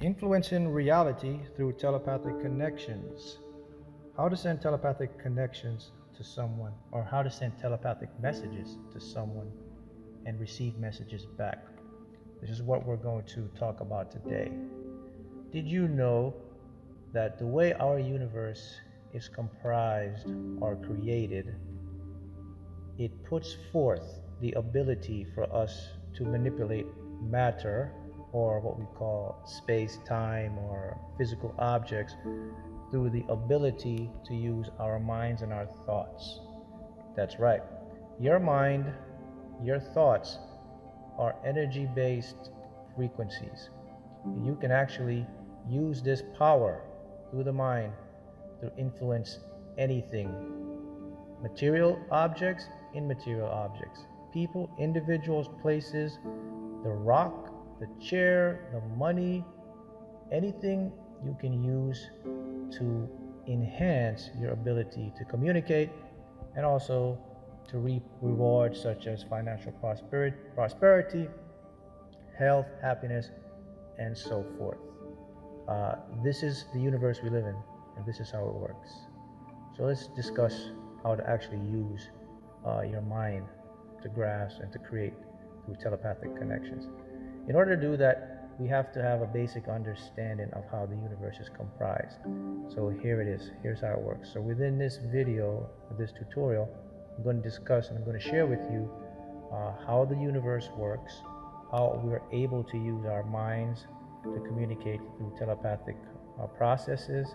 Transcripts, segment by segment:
Influencing reality through telepathic connections. How to send telepathic connections to someone, or how to send telepathic messages to someone and receive messages back. This is what we're going to talk about today. Did you know that the way our universe is comprised or created, it puts forth the ability for us to manipulate matter, or what we call space, time, or physical objects, through the ability to use our minds and our thoughts. That's right. Your mind, your thoughts are energy based frequencies. You can actually use this power through the mind to influence anything: material objects, immaterial objects, people, individuals, places, the rock, the chair, the money, anything you can use to enhance your ability to communicate and also to reap rewards such as financial prosperity, health, happiness, and so forth. This is the universe we live in, and this is how it works. So let's discuss how to actually use your mind to grasp and to create through telepathic connections. In order to do that, we have to have a basic understanding of how the universe is comprised. So here it is. Here's how it works. So within this video, this tutorial, I'm going to discuss and I'm going to share with you how the universe works, how we're able to use our minds to communicate through telepathic processes,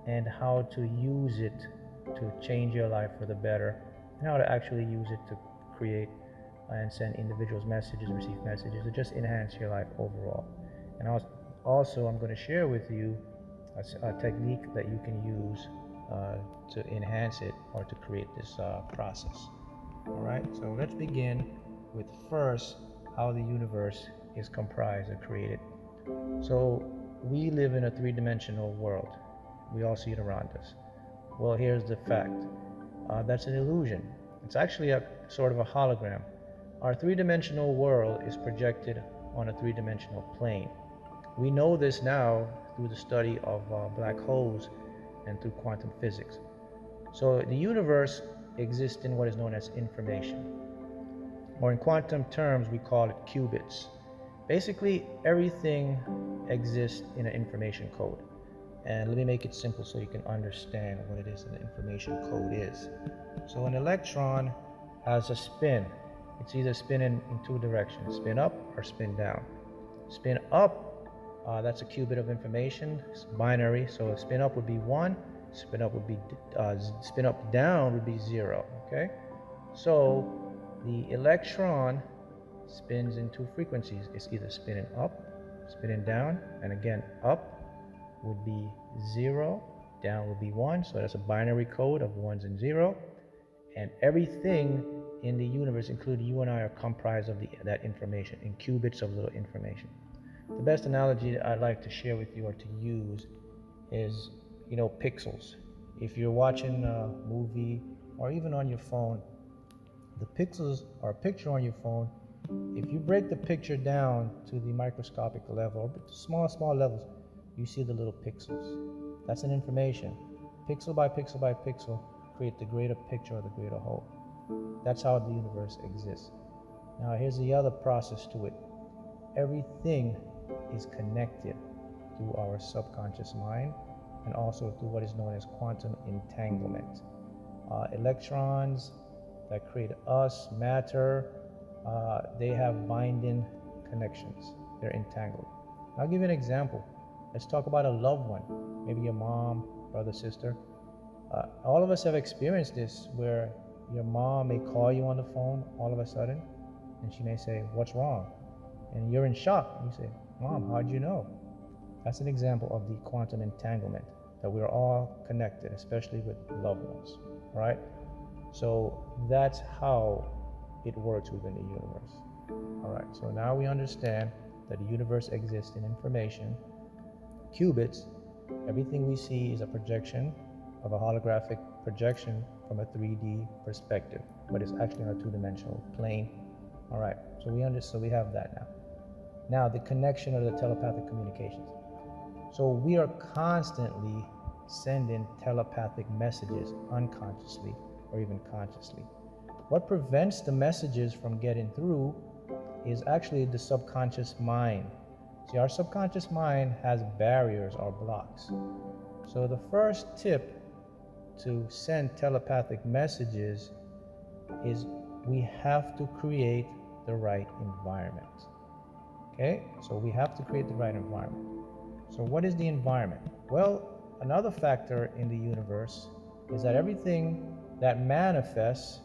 and how to use it to change your life for the better, and how to actually use it to create and send individuals messages, receive messages, to just enhance your life overall. And also I'm going to share with you a technique that you can use to enhance it or to create this process. All right, so let's begin with first how the universe is comprised or created. So we live in a three-dimensional world. We all see it around us. Well, here's the fact. That's an illusion. It's actually a sort of a hologram. Our three-dimensional world is projected on a three-dimensional plane. We know this now through the study of black holes and through quantum physics. So the universe exists in what is known as information, or in quantum terms we call it qubits. Basically, everything exists in an information code. And let me make it simple so you can understand what it is an information code is. So an electron has a spin. It's either spinning in two directions, spin up or spin down. Spin up, that's a qubit of information. It's binary, so spin up would be 1, spin up down would be 0. Okay, so the electron spins in two frequencies. It's either spinning up, spinning down, and again up would be 0, down would be 1. So that's a binary code of 1s and 0. And everything in the universe, including you and I, are comprised of that information, in qubits of the information. The best analogy that I'd like to share with you or to use is, pixels. If you're watching a movie or even on your phone, the pixels or a picture on your phone, if you break the picture down to the microscopic level, or small levels, you see the little pixels. That's an information. Pixel by pixel by pixel create the greater picture or the greater whole. That's how the universe exists. Now here's the other process to it. Everything is connected through our subconscious mind and also through what is known as quantum entanglement. Electrons that create us, matter, they have binding connections. They're entangled. I'll give you an example. Let's talk about a loved one, maybe your mom, brother, sister. All of us have experienced this, where your mom may call you on the phone all of a sudden, and she may say, "What's wrong?" And you're in shock. You say, "Mom, how'd you know?" That's an example of the quantum entanglement, that we're all connected, especially with loved ones, right? So that's how it works within the universe. All right, so now we understand that the universe exists in information, qubits. Everything we see is a projection of a holographic projection from a 3D perspective, but it's actually on a two-dimensional plane. All right, so we have that now. Now, the connection of the telepathic communications. So we are constantly sending telepathic messages unconsciously or even consciously. What prevents the messages from getting through is actually the subconscious mind. See, our subconscious mind has barriers or blocks. So the first tip to send telepathic messages is we have to create the right environment. Okay, so we have to create the right environment. So what is the environment? Well, another factor in the universe is that everything that manifests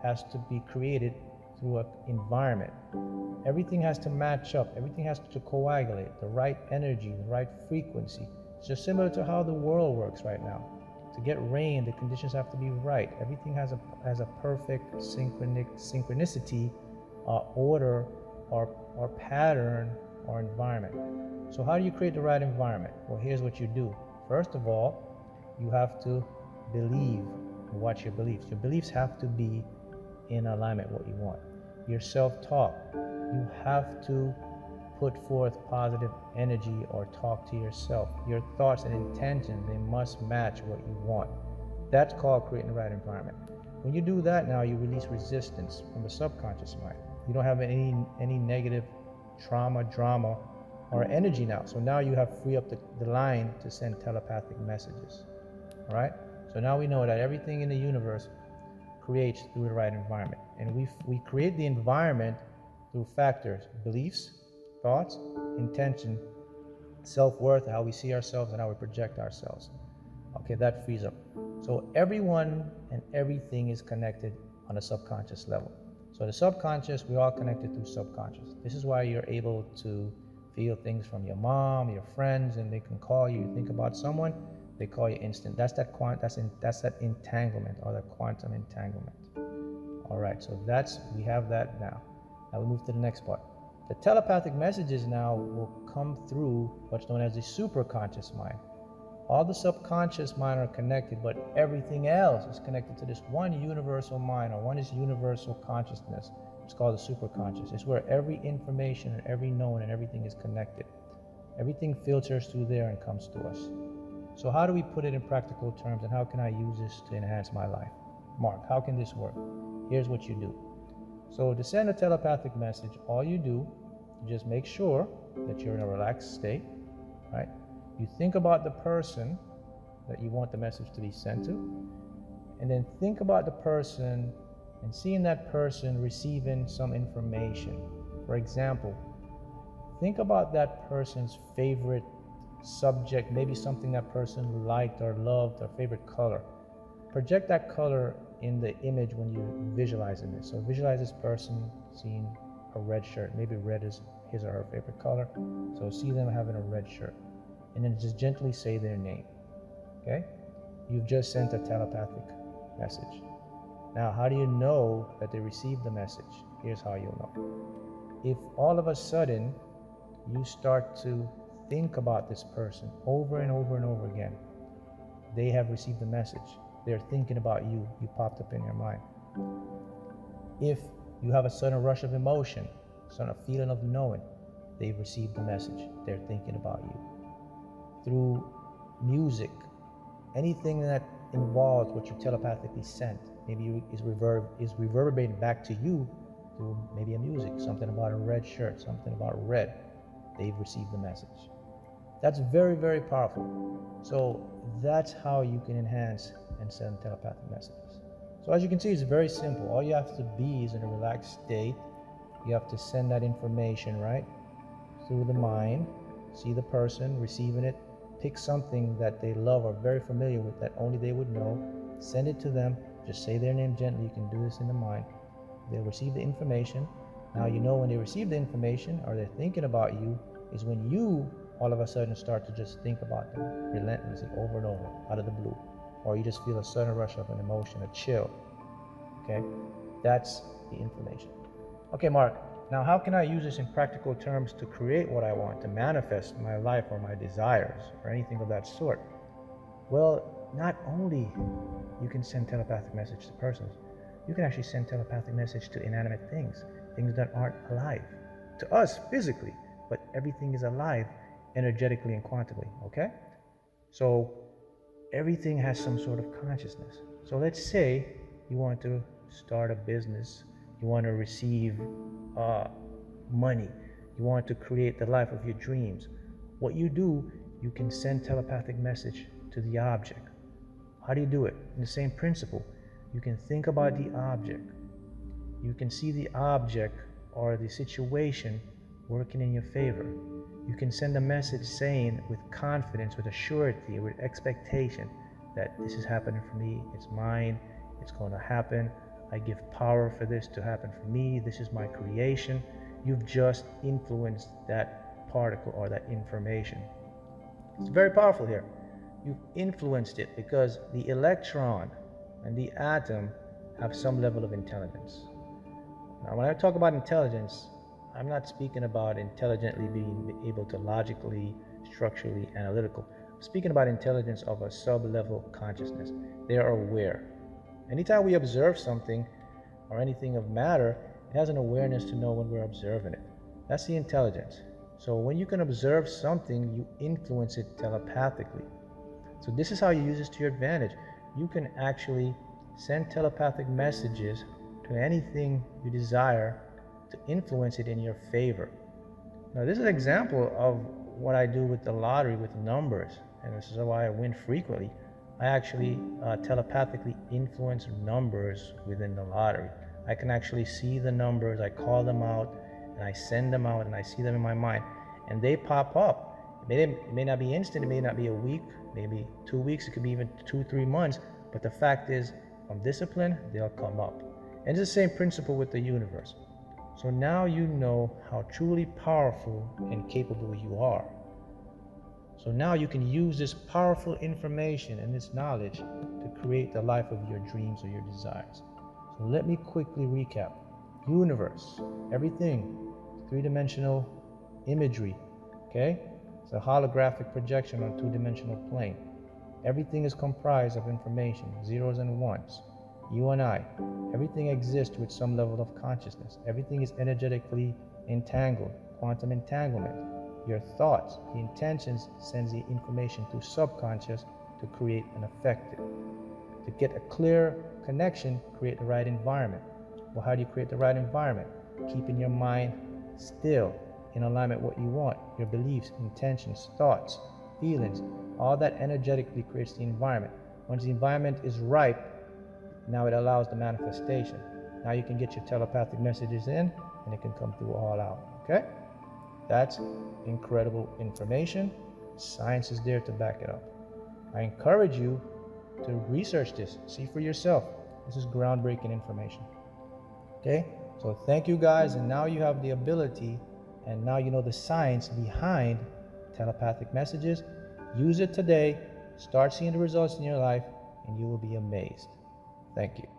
has to be created through an environment. Everything has to match up. Everything has to coagulate, the right energy, the right frequency. It's just similar to how the world works right now. To get rain, the conditions have to be right. Everything has a perfect synchronicity, order, or pattern, or environment. So how do you create the right environment? Well, here's what you do. First of all, you have to believe what your beliefs. Your beliefs have to be in alignment with what you want. Your self-talk, you have to put forth positive energy or talk to yourself. Your thoughts and intentions, they must match what you want. That's called creating the right environment. When you do that, now you release resistance from the subconscious mind. You don't have any negative trauma, drama, or energy now. So now you have free up the line to send telepathic messages. All right? So now we know that everything in the universe creates through the right environment. And we create the environment through factors: beliefs, thoughts, intention, self-worth, how we see ourselves and how we project ourselves. Okay, that frees up. So everyone and everything is connected on a subconscious level. So the subconscious, we're all connected through subconscious. This is why you're able to feel things from your mom, your friends, and they can call you. You think about someone, they call you instant. That's that entanglement, or that quantum entanglement. All right, so we have that now. Now we move to the next part. The telepathic messages now will come through what's known as the superconscious mind. All the subconscious mind are connected, but everything else is connected to this one universal mind, or one is universal consciousness. It's called the superconscious. It's where every information and every known and everything is connected. Everything filters through there and comes to us. So how do we put it in practical terms, and how can I use this to enhance my life? Mark, how can this work? Here's what you do. So to send a telepathic message, all you do, you just make sure that you're in a relaxed state, right? You think about the person that you want the message to be sent to, and then think about the person and seeing that person receiving some information. For example, think about that person's favorite subject, maybe something that person liked or loved, or favorite color. Project that color in the image when you're visualizing this. So visualize this person seeing a red shirt. Maybe red is his or her favorite color. So see them having a red shirt. And then just gently say their name. Okay? You've just sent a telepathic message. Now, how do you know that they received the message? Here's how you'll know. If all of a sudden you start to think about this person over and over and over again, they have received the message. They're thinking about you. You popped up in your mind. If you have a sudden rush of emotion, sudden feeling of knowing, they've received the message. They're thinking about you. Through music, anything that involves what you telepathically sent, maybe is reverberating back to you through maybe a music, something about a red shirt, something about red, they've received the message. That's very, very powerful. So that's how you can enhance and send telepathic messages. So as you can see, it's very simple. All you have to be is in a relaxed state. You have to send that information, right, through the mind, see the person receiving it, pick something that they love or very familiar with that only they would know, send it to them, just say their name gently. You can do this in the mind. They'll receive the information. Now you know when they receive the information or they're thinking about you is when you all of a sudden start to just think about them relentlessly over and over out of the blue, or you just feel a sudden rush of an emotion, a chill. Okay, that's the information. Okay, Mark, now how can I use this in practical terms to create what I want, to manifest my life or my desires or anything of that sort? Well, not only you can send telepathic message to persons, you can actually send telepathic message to inanimate things, things that aren't alive. To us physically, but everything is alive energetically and quantumly, okay? So everything has some sort of consciousness. So let's say you want to start a business, you want to receive money, you want to create the life of your dreams. What you do, you can send telepathic message to the object. How do you do it? In the same principle. You can think about the object. You can see the object or the situation working in your favor. You can send a message saying with confidence, with assurity, with expectation that this is happening for me, it's mine, it's going to happen. I give power for this to happen for me. This is my creation. You've just influenced that particle or that information. It's very powerful here. You've influenced it because the electron and the atom have some level of intelligence. Now, when I talk about intelligence, I'm not speaking about intelligently being able to logically, structurally, analytical. I'm speaking about intelligence of a sub-level consciousness. They are aware. Anytime we observe something or anything of matter, it has an awareness to know when we're observing it. That's the intelligence. So when you can observe something, you influence it telepathically. So this is how you use this to your advantage. You can actually send telepathic messages to anything you desire to influence it in your favor. Now this is an example of what I do with the lottery with numbers, and this is why I win frequently. I actually telepathically influence numbers within the lottery. I can actually see the numbers, I call them out, and I send them out, and I see them in my mind, and they pop up. It may not be instant, it may not be a week, maybe 2 weeks, it could be even 2-3 months, but the fact is, from discipline, they'll come up. And it's the same principle with the universe. So now you know how truly powerful and capable you are. So now you can use this powerful information and this knowledge to create the life of your dreams or your desires. So let me quickly recap. Universe, everything, three-dimensional imagery, okay? It's a holographic projection on a two-dimensional plane. Everything is comprised of information, zeros and ones. You and I, everything exists with some level of consciousness. Everything is energetically entangled, quantum entanglement. Your thoughts, the intentions sends the information through subconscious to create and affect it. To get a clear connection, create the right environment. Well, how do you create the right environment? Keeping your mind still, in alignment with what you want, your beliefs, intentions, thoughts, feelings, all that energetically creates the environment. Once the environment is ripe, now it allows the manifestation. Now you can get your telepathic messages in and it can come through all out, okay? That's incredible information. Science is there to back it up. I encourage you to research this, see for yourself. This is groundbreaking information, okay? So thank you guys, and now you have the ability, and now you know the science behind telepathic messages. Use it today, start seeing the results in your life, and you will be amazed. Thank you.